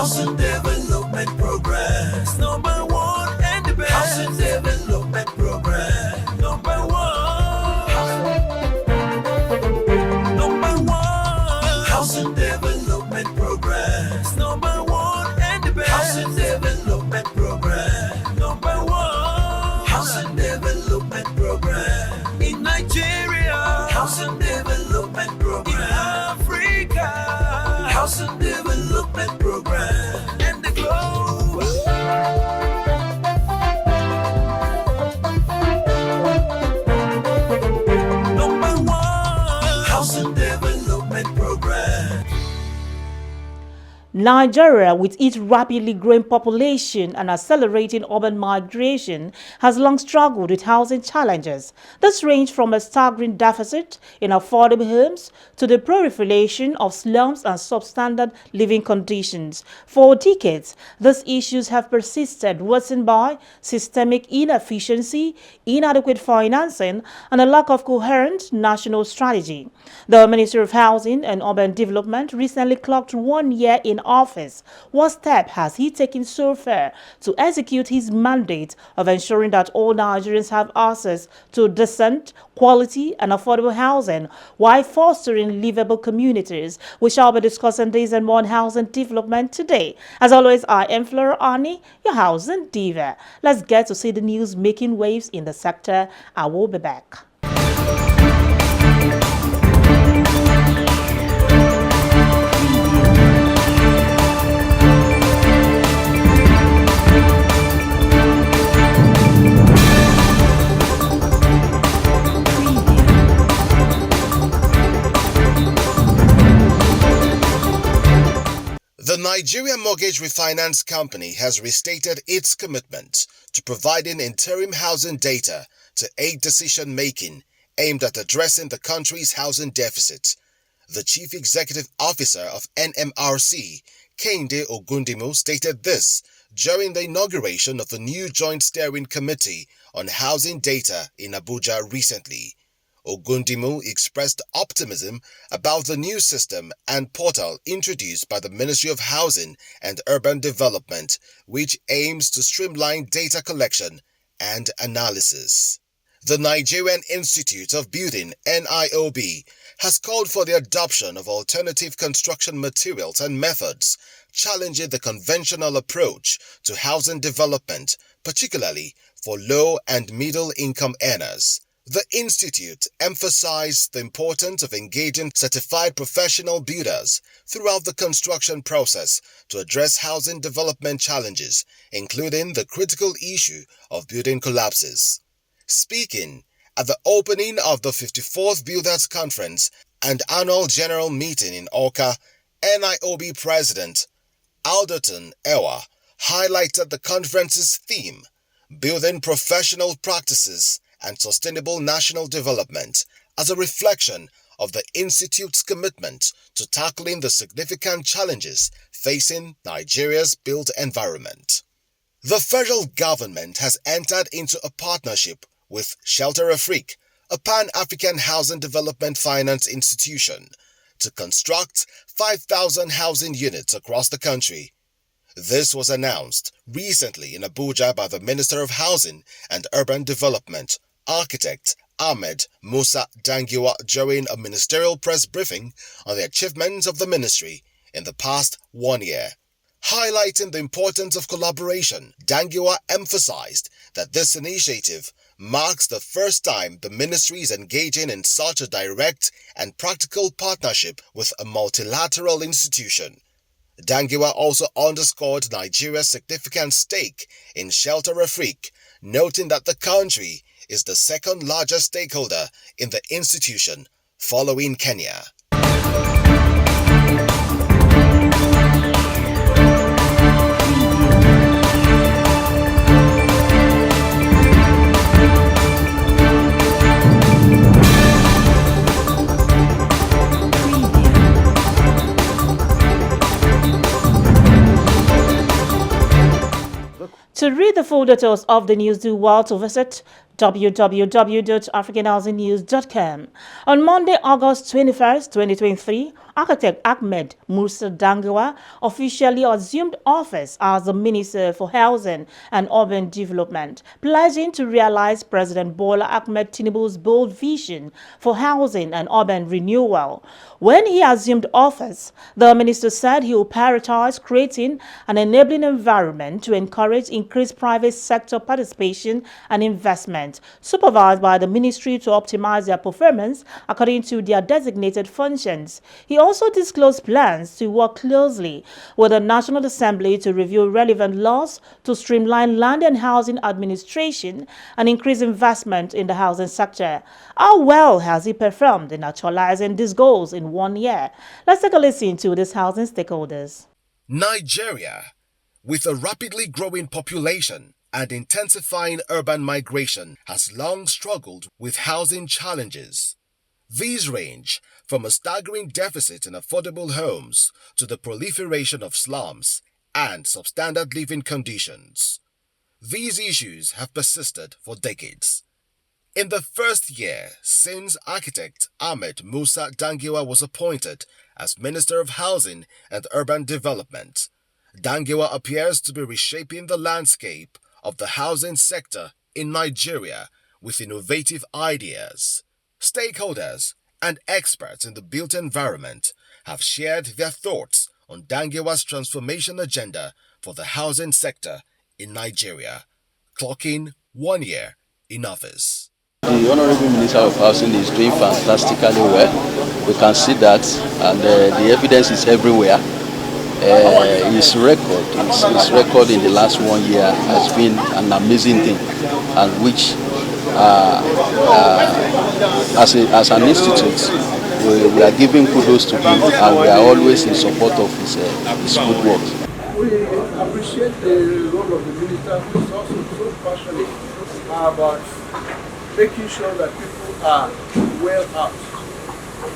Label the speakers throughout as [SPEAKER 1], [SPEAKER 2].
[SPEAKER 1] Housing Development Progress. Number one and the best. Housing Development Progress. Number one. Number one. Housing Development Progress. Number one and the best. Housing Development Progress. Number one. Housing Development Progress. In Nigeria. Housing Development Progress. In Africa. Housing Development Program and the globe. Number one, Housing Development Program.
[SPEAKER 2] Nigeria, with its rapidly growing population and accelerating urban migration, has long struggled with housing challenges. This range from a staggering deficit in affordable homes to the proliferation of slums and substandard living conditions. For decades, these issues have persisted, worsened by systemic inefficiency, inadequate financing, and a lack of coherent national strategy. The Ministry of Housing and Urban Development recently clocked 1 year in office. What step has he taken so far to execute his mandate of ensuring that all Nigerians have access to decent, quality, and affordable housing while fostering livable communities? We shall be discussing this and more on housing development today. As always, I am Flora Ani, your housing diva. Let's get to see the news making waves in the sector. I will be back.
[SPEAKER 3] The Nigeria Mortgage Refinance Company has restated its commitment to providing interim housing data to aid decision-making aimed at addressing the country's housing deficit. The Chief Executive Officer of NMRC, Kehinde Ogundimu, stated this during the inauguration of the new Joint Steering Committee on Housing Data in Abuja recently. Ogundimu expressed optimism about the new system and portal introduced by the Ministry of Housing and Urban Development, which aims to streamline data collection and analysis. The Nigerian Institute of Building (NIOB) has called for the adoption of alternative construction materials and methods, challenging the conventional approach to housing development, particularly for low and middle-income earners. The Institute emphasized the importance of engaging certified professional builders throughout the construction process to address housing development challenges, including the critical issue of building collapses. Speaking at the opening of the 54th Builders Conference and Annual General Meeting in Awka, NIOB President Alderton Ewa highlighted the conference's theme, Building Professional Practices and Sustainable National Development, as a reflection of the Institute's commitment to tackling the significant challenges facing Nigeria's built environment. The federal government has entered into a partnership with Shelter Afrique, a Pan-African housing development finance institution, to construct 5,000 housing units across the country. This was announced recently in Abuja by the Minister of Housing and Urban Development, Architect Ahmed Musa Dangiwa, during a ministerial press briefing on the achievements of the ministry in the past 1 year. Highlighting the importance of collaboration, Dangiwa emphasized that this initiative marks the first time the ministry is engaging in such a direct and practical partnership with a multilateral institution. Dangiwa also underscored Nigeria's significant stake in Shelter Afrique, noting that the country is the second largest stakeholder in the institution, following Kenya.
[SPEAKER 2] To read the full details of the news, do well to visit www.africanhousingnews.com. On Monday, August 21st, 2023, architect Ahmed Musa Dangiwa officially assumed office as the Minister for Housing and Urban Development, pledging to realize President Bola Ahmed Tinubu's bold vision for housing and urban renewal. When he assumed office, the minister said he will prioritize creating an enabling environment to encourage increased private sector participation and investment, supervised by the ministry to optimize their performance according to their designated functions. He also disclosed plans to work closely with the National Assembly to review relevant laws to streamline land and housing administration and increase investment in the housing sector. How well has he performed in actualizing these goals in 1 year? Let's take a listen to these housing stakeholders.
[SPEAKER 3] Nigeria, with a rapidly growing population and intensifying urban migration, has long struggled with housing challenges. These range from a staggering deficit in affordable homes to the proliferation of slums and substandard living conditions. These issues have persisted for decades. In the first year since architect Ahmed Musa Dangiwa was appointed as Minister of Housing and Urban Development, Dangiwa appears to be reshaping the landscape of the housing sector in Nigeria with innovative ideas. Stakeholders and experts in the built environment have shared their thoughts on Dangiwa's transformation agenda for the housing sector in Nigeria, clocking 1 year in office.
[SPEAKER 4] The Honorable Minister of Housing is doing fantastically well. We can see that, and the evidence is everywhere. His record in the last 1 year has been an amazing thing, and which, as an institute, we are giving kudos to him, and we are always in support of his good work.
[SPEAKER 5] We appreciate the role of the minister, who is also so passionate about making sure that people are well housed.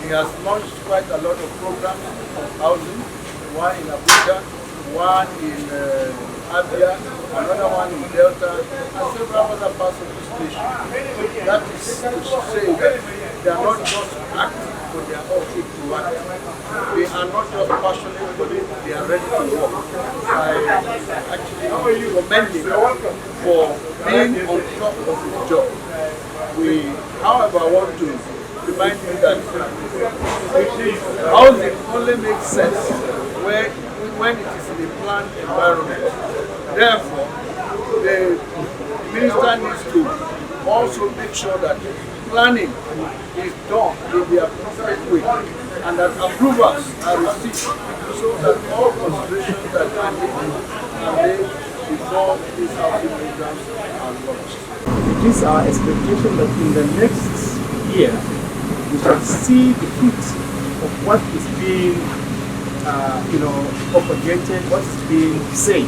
[SPEAKER 5] He has launched quite a lot of programs of housing, one in Abuja, one in Abia, another one in Delta, and several other parts of this nation. That is to say that they are not just acting, but they are also proactive. They are not just passionate, but they are ready to work. I actually commend him for being on top of his job. We, however, want to remind you that housing only makes sense when it is in a planned environment. Therefore, the minister needs to also make sure that planning is done in the appropriate way and that approvals are received so that all considerations that are made before these housing programs are launched.
[SPEAKER 6] It is our expectation that in the next year we shall see the fruits of what is being propagated, what is being said.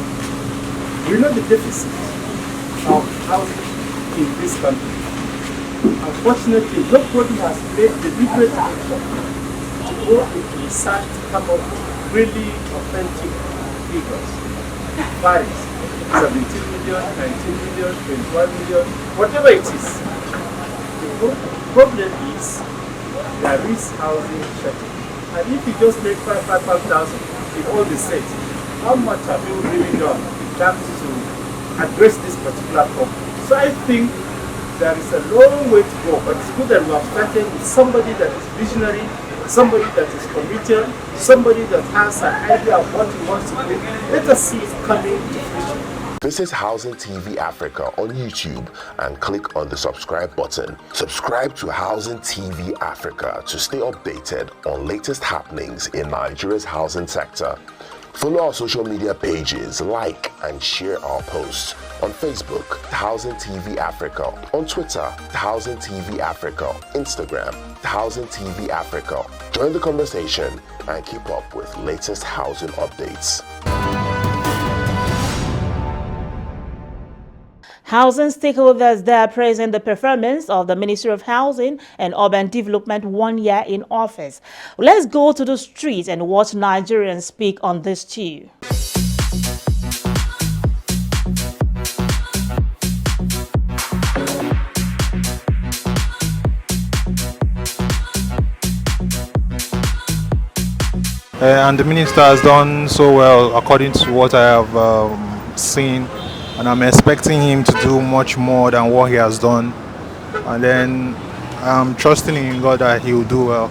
[SPEAKER 6] We know the deficit of housing in this country. Unfortunately, nobody has made deliberate effort to go into research to come up with really authentic figures. Varies. 17 million, 19 million, 21 million, whatever it is. The problem is there is housing shortage. And if you just make 5,000 in all the states, how much have you really done in terms to address this particular problem? So I think there is a long way to go, but it's good that we have started with somebody that is visionary, somebody that is committed, somebody that has an idea of what he wants to do. Let us see it coming to fruition.
[SPEAKER 7] Visit Housing TV Africa on YouTube and click on the subscribe button. Subscribe to Housing TV Africa to stay updated on latest happenings in Nigeria's housing sector. Follow our social media pages, like and share our posts. On Facebook, Housing TV Africa. On Twitter, Housing TV Africa. Instagram, Housing TV Africa. Join the conversation and keep up with latest housing updates.
[SPEAKER 2] Housing stakeholders there praising the performance of the Ministry of Housing and Urban Development 1 year in office. Let's go to the streets and watch Nigerians speak on this too.
[SPEAKER 8] and the minister has done so well according to what I have seen, and I'm expecting him to do much more than what he has done, and then I'm trusting in God that he will do well.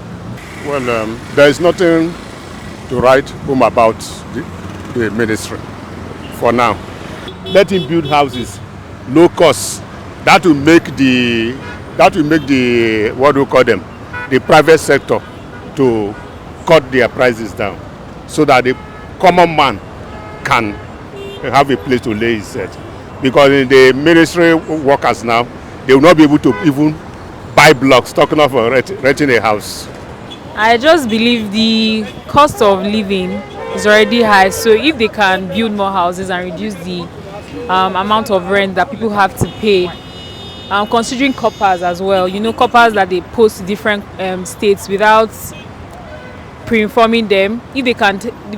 [SPEAKER 9] Well, there is nothing to write home about the ministry for now. Let him build houses, low cost. That will make the what do you call them, the private sector to cut their prices down, so that the common man can have a place to lay his head. Because in the ministry workers now, they will not be able to even buy blocks, talking of renting a house.
[SPEAKER 10] I just believe the cost of living is already high, so if they can build more houses and reduce the amount of rent that people have to pay, considering coppers as well, you know, coppers that they post to different states without pre-informing them, if they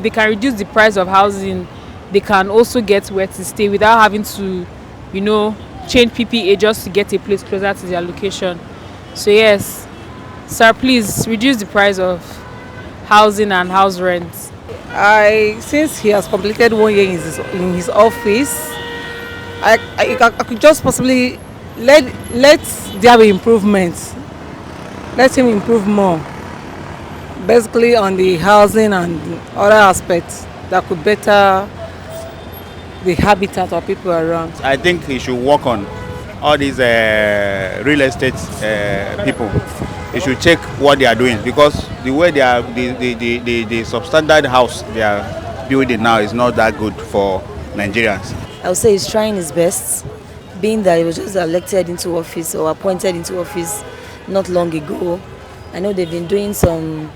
[SPEAKER 10] can reduce the price of housing, they can also get where to stay without having to, you know, change PPA just to get a place closer to their location. So yes, sir, please reduce the price of housing and house rent.
[SPEAKER 11] Since he has completed 1 year in his office, I could just possibly let there be improvements. Let him improve more, basically on the housing and other aspects that could better the habitat of people around.
[SPEAKER 12] I think he should work on all these real estate people. He should check what they are doing, because the way they are, the substandard house they are building now is not that good for Nigerians.
[SPEAKER 13] I would say he's trying his best, being that he was just elected into office or appointed into office not long ago. I know they've been doing some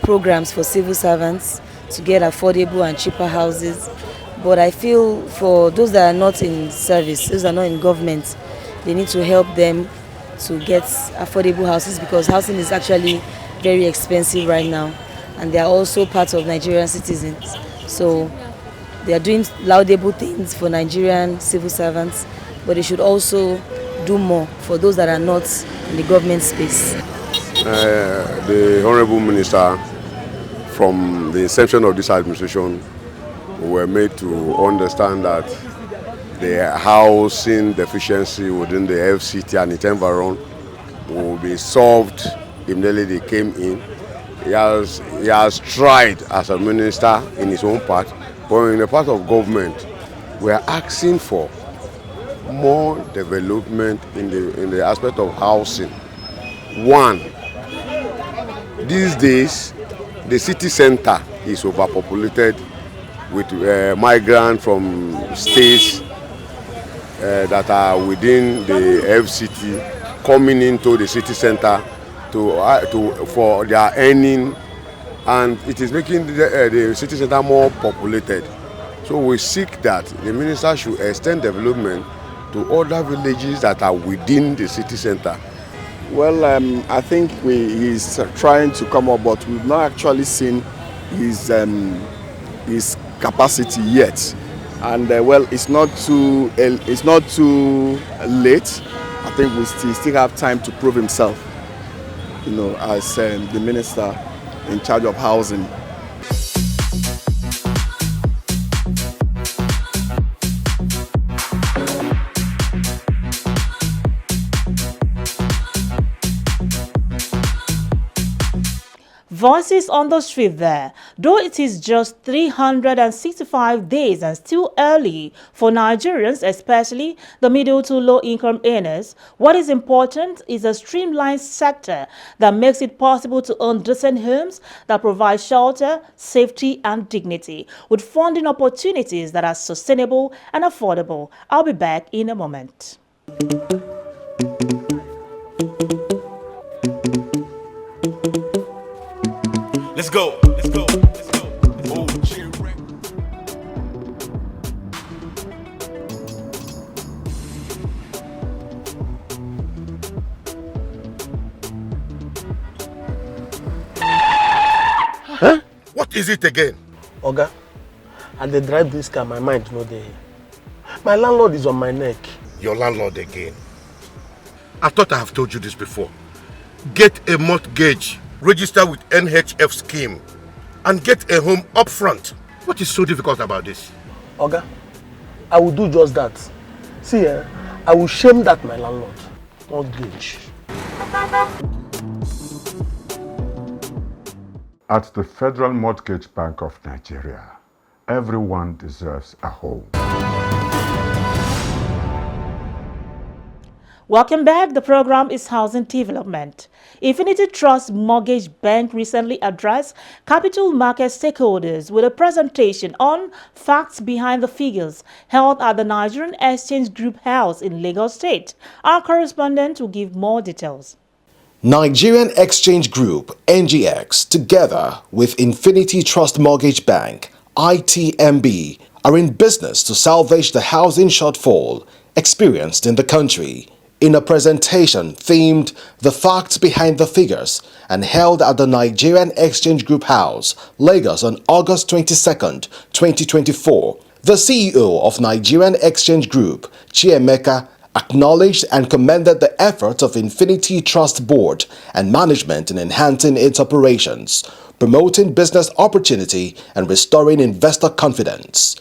[SPEAKER 13] programs for civil servants to get affordable and cheaper houses. But I feel for those that are not in service, those that are not in government, they need to help them to get affordable houses, because housing is actually very expensive right now, and they are also part of Nigerian citizens. So they are doing laudable things for Nigerian civil servants, but they should also do more for those that are not in the government space.
[SPEAKER 9] The Honorable Minister, from the inception of this administration, were made to understand that the housing deficiency within the FCT and its environment will be solved immediately they came in. He has tried as a minister in his own part, but in the part of government, we are asking for more development in the aspect of housing. One, these days, the city center is overpopulated with migrants from states that are within the FCT coming into the city center for their earning, and it is making the city center more populated. So we seek that the minister should extend development to other villages that are within the city center.
[SPEAKER 14] Well, I think he's trying to come up, but we've not actually seen his capacity yet. And well, it's not too late. I think we still have time to prove himself, you know, as the minister in charge of housing.
[SPEAKER 2] Voices on the street there. Though it is just 365 days and still early for Nigerians, especially the middle to low income earners, what is important is a streamlined sector that makes it possible to own decent homes that provide shelter, safety and dignity, with funding opportunities that are sustainable and affordable. I'll be back in a moment.
[SPEAKER 1] Let's go. Let's go. Let's go. Oh,
[SPEAKER 15] huh? What is it again?
[SPEAKER 16] Oga, and they drive this car, my mind no dey. My landlord is on my neck.
[SPEAKER 15] Your landlord again? I thought I have told you this before. Get a mortgage. Register with NHF scheme. and get a home up front. What is so difficult about this?
[SPEAKER 16] Oga, I will do just that. See, I will shame that my landlord. Mortgage.
[SPEAKER 17] At the Federal Mortgage Bank of Nigeria, everyone deserves a home.
[SPEAKER 2] Welcome back. The program is Housing Development. Infinity Trust Mortgage Bank recently addressed capital market stakeholders with a presentation on facts behind the figures held at the Nigerian Exchange Group House in Lagos State. Our correspondent will give more details.
[SPEAKER 3] Nigerian Exchange Group, NGX, together with Infinity Trust Mortgage Bank, ITMB, are in business to salvage the housing shortfall experienced in the country. In a presentation themed The Facts Behind the Figures and held at the Nigerian Exchange Group House, Lagos on August 22, 2024, the CEO of Nigerian Exchange Group, Chiemeka, acknowledged and commended the efforts of Infinity Trust Board and management in enhancing its operations, promoting business opportunity and restoring investor confidence.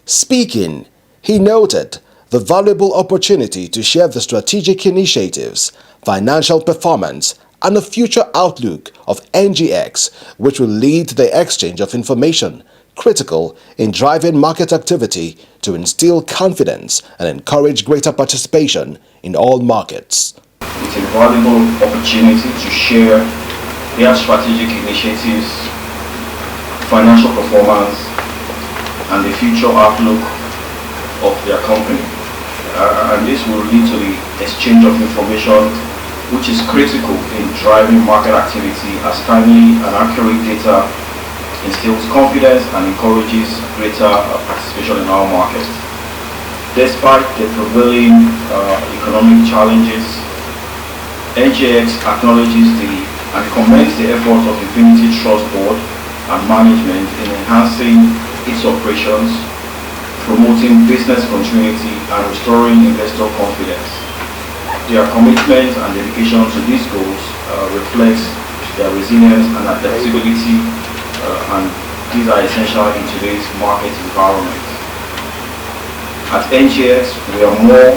[SPEAKER 3] Speaking, he noted the valuable opportunity to share the strategic initiatives, financial performance, and the future outlook of NGX, which will lead to the exchange of information critical in driving market activity to instill confidence and encourage greater participation in all markets.
[SPEAKER 18] It's a valuable opportunity to share their strategic initiatives, financial performance, and the future outlook of their company. And this will lead to the exchange of information, which is critical in driving market activity, as timely and accurate data instills confidence and encourages greater participation in our market. Despite the prevailing economic challenges, NGX acknowledges and commends the efforts of Infinity Trust Board and management in enhancing its operations, promoting business continuity, and restoring investor confidence. Their commitment and dedication to these goals reflects their resilience and adaptability, and these are essential in today's market environment. At NGX, we are more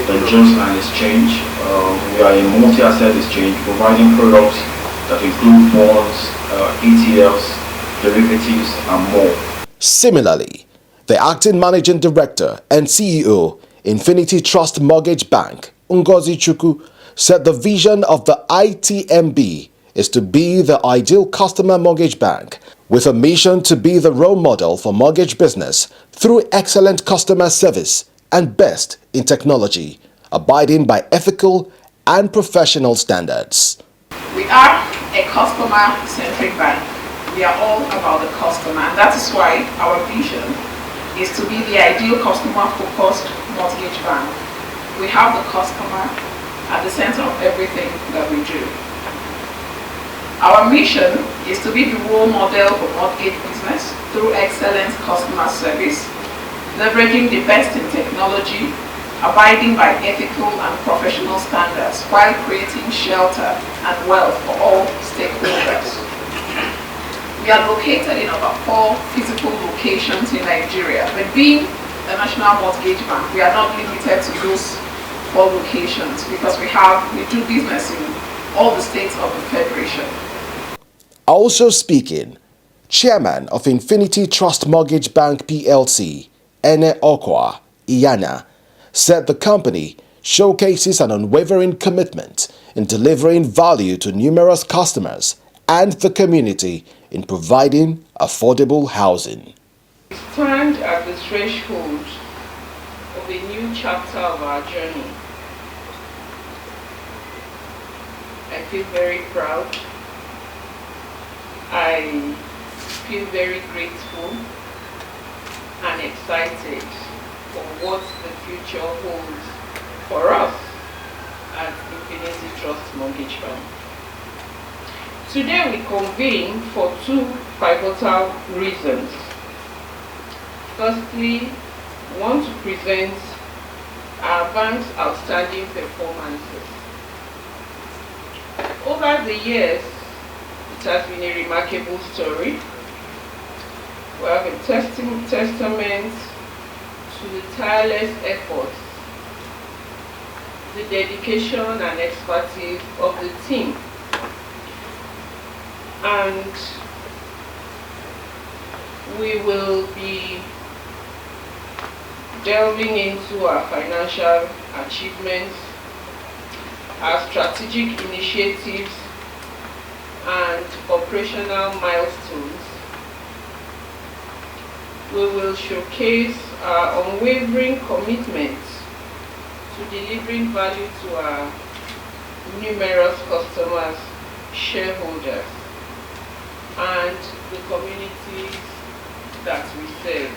[SPEAKER 18] than just an exchange. We are a multi-asset exchange providing products that include bonds, ETFs, derivatives, and more.
[SPEAKER 3] Similarly, the acting managing director and CEO, Infinity Trust Mortgage Bank, Ngozi Chukwu, said the vision of the ITMB is to be the ideal customer mortgage bank with a mission to be the role model for mortgage business through excellent customer service and best in technology, abiding by ethical and professional standards.
[SPEAKER 19] We are a customer-centric bank. We are all about the customer, and that is why our vision is to be the ideal customer-focused mortgage bank. We have the customer at the center of everything that we do. Our mission is to be the role model for mortgage business through excellent customer service, leveraging the best in technology, abiding by ethical and professional standards while creating shelter and wealth for all stakeholders. We are located in about 4 physical locations in Nigeria, but being a national mortgage bank, we are not limited to those 4 locations because we do business in all the states of the Federation.
[SPEAKER 3] Also speaking, Chairman of Infinity Trust Mortgage Bank PLC, Ene Okwa Iyana, said the company showcases an unwavering commitment in delivering value to numerous customers and the community in providing affordable housing.
[SPEAKER 19] We stand at the threshold of a new chapter of our journey. I feel very proud. I feel very grateful and excited for what the future holds for us at Infinity Trust Mortgage Bank. Today we convene for 2 pivotal reasons. Firstly, we want to present our bank's outstanding performances. Over the years, it has been a remarkable story. We have a testament to the tireless efforts, the dedication and expertise of the team. And we will be delving into our financial achievements, our strategic initiatives, and operational milestones. We will showcase our unwavering commitment to delivering value to our numerous customers, shareholders, and the communities that we serve.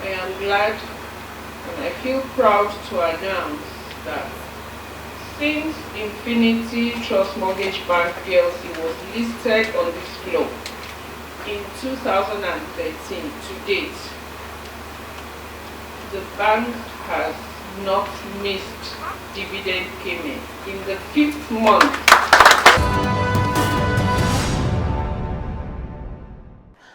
[SPEAKER 19] I am glad and I feel proud to announce that since Infinity Trust Mortgage Bank PLC was listed on this globe in 2013 to date, the bank has not missed dividend payment in the 5th month.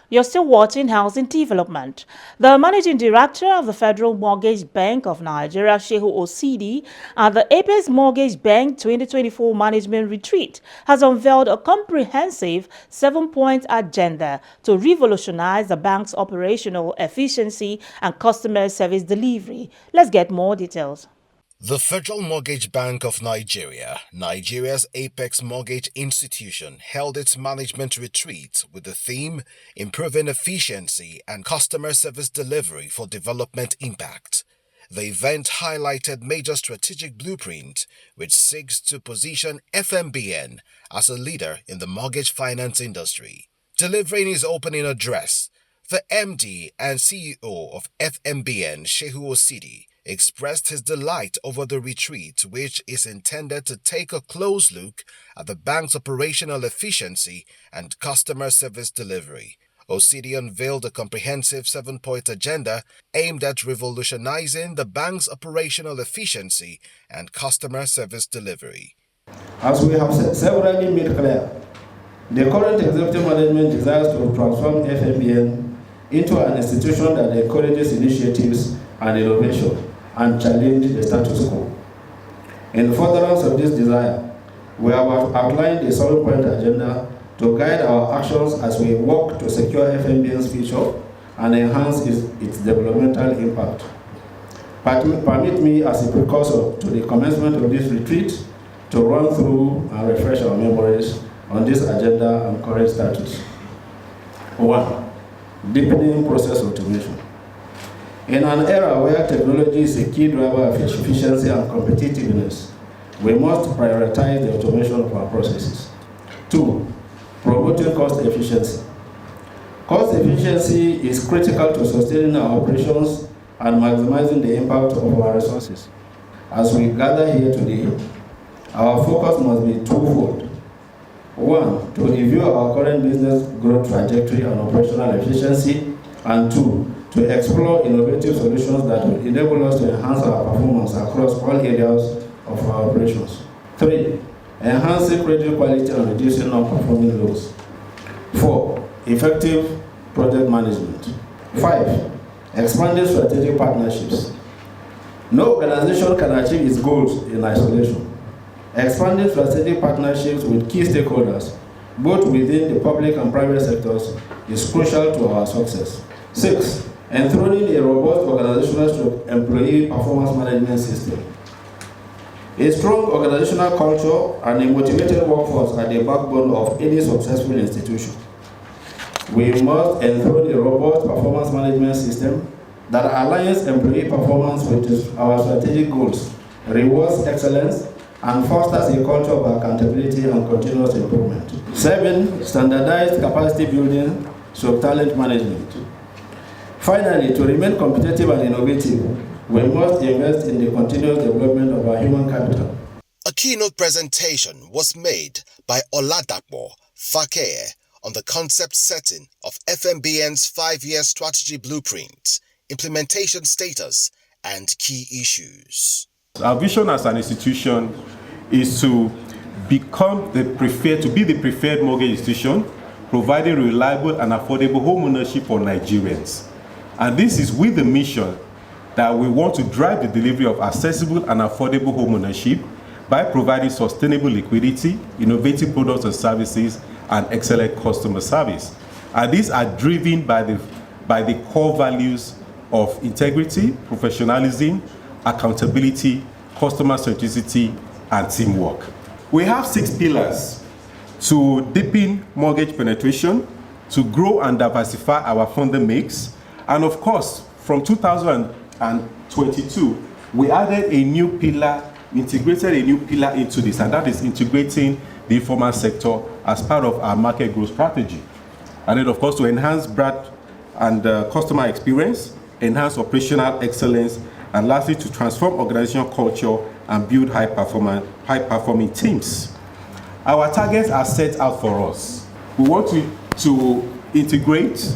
[SPEAKER 2] You're still watching Housing Development. The Managing Director of the Federal Mortgage Bank of Nigeria, Shehu Osidi, at the Apex Mortgage Bank 2024 Management Retreat has unveiled a comprehensive 7-point agenda to revolutionize the bank's operational efficiency and customer service delivery. Let's get more details.
[SPEAKER 3] The Federal Mortgage Bank of Nigeria, Nigeria's apex mortgage institution, held its management retreat with the theme Improving Efficiency and Customer Service Delivery for Development Impact. The event highlighted major strategic blueprint which seeks to position FMBN as a leader in the mortgage finance industry. Delivering his opening address, the MD and CEO of FMBN, Shehu Osidi, expressed his delight over the retreat, which is intended to take a close look at the bank's operational efficiency and customer service delivery. Osidi unveiled a comprehensive 7-point agenda aimed at revolutionizing the bank's operational efficiency and customer service delivery.
[SPEAKER 20] As we have severally made clear, the current executive management desires to transform FMBN into an institution that encourages initiatives and innovation and challenge the status quo. In furtherance of this desire, we have outlined a 7-point agenda to guide our actions as we work to secure FMBN's future and enhance its developmental impact. Permit me, as a precursor to the commencement of this retreat, to run through and refresh our memories on this agenda and current status. 1. Deepening process automation. In an era where technology is a key driver of efficiency and competitiveness, we must prioritize the automation of our processes. 2. Promoting cost efficiency. Cost efficiency is critical to sustaining our operations and maximizing the impact of our resources. As we gather here today, our focus must be twofold. 1. To review our current business growth trajectory and operational efficiency, and 2. To explore innovative solutions that will enable us to enhance our performance across all areas of our operations. 3. Enhancing credit quality and reducing non-performing loans. 4. Effective project management. 5. Expanding strategic partnerships. No organization can achieve its goals in isolation. Expanding strategic partnerships with key stakeholders, both within the public and private sectors, is crucial to our success. 6. Enthroning a robust organizational employee performance management system. A strong organizational culture and a motivated workforce are the backbone of any successful institution. We must enthrone a robust performance management system that aligns employee performance with our strategic goals, rewards excellence, and fosters a culture of accountability and continuous improvement. 7. Standardized capacity building through talent management. Finally, to remain competitive and innovative, we must invest in the continuous development of our human capital.
[SPEAKER 3] A keynote presentation was made by Oladapo Fakeye on the concept setting of FMBN's 5-year strategy blueprint, implementation status, and key issues.
[SPEAKER 21] Our vision as an institution is to become the preferred mortgage institution providing reliable and affordable home ownership for Nigerians. And this is with the mission that we want to drive the delivery of accessible and affordable home ownership by providing sustainable liquidity, innovative products and services, and excellent customer service. And these are driven by the core values of integrity, professionalism, accountability, customer centricity, and teamwork. We have 6 pillars to deepen mortgage penetration, to grow and diversify our funding mix, and of course, from 2022, we added a new pillar, integrated a new pillar into this, and that is integrating the informal sector as part of our market growth strategy. And then, of course, to enhance brand and customer experience, enhance operational excellence, and lastly, to transform organizational culture and build high-performing teams. Our targets are set out for us. We want to integrate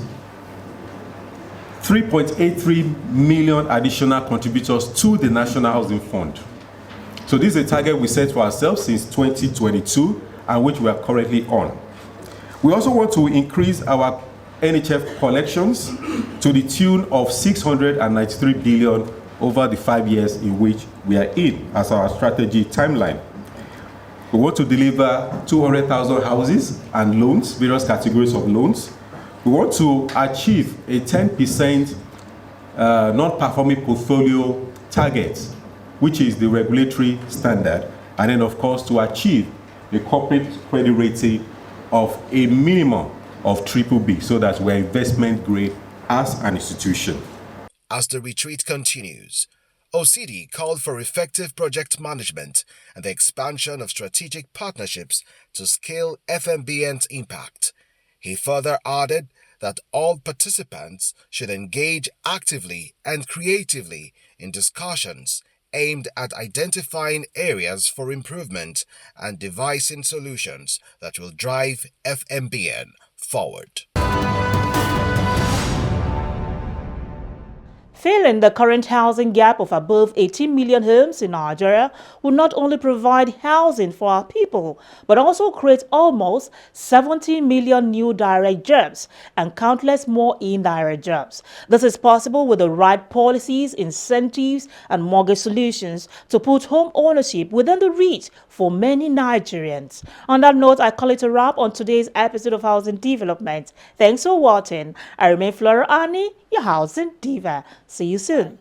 [SPEAKER 21] 3.83 million additional contributors to the National Housing Fund. So this is a target we set for ourselves since 2022 and which we are currently on. We also want to increase our NHF collections to the tune of 693 billion over the 5 years in which we are in as our strategy timeline. We want to deliver 200,000 houses and loans, various categories of loans. We want to achieve a 10% non-performing portfolio target, which is the regulatory standard, and then of course to achieve a corporate credit rating of a minimum of BBB, so that we're investment grade as an institution.
[SPEAKER 3] As the retreat continues, OCD called for effective project management and the expansion of strategic partnerships to scale FMBN's impact. He further added that all participants should engage actively and creatively in discussions aimed at identifying areas for improvement and devising solutions that will drive FMBN forward.
[SPEAKER 2] Filling the current housing gap of above 18 million homes in Nigeria will not only provide housing for our people, but also create almost 70 million new direct jobs and countless more indirect jobs. This is possible with the right policies, incentives, and mortgage solutions to put home ownership within the reach for many Nigerians. On that note, I call it a wrap on today's episode of Housing Development. Thanks for watching. I remain Flora Ani, your housing diva. See you soon.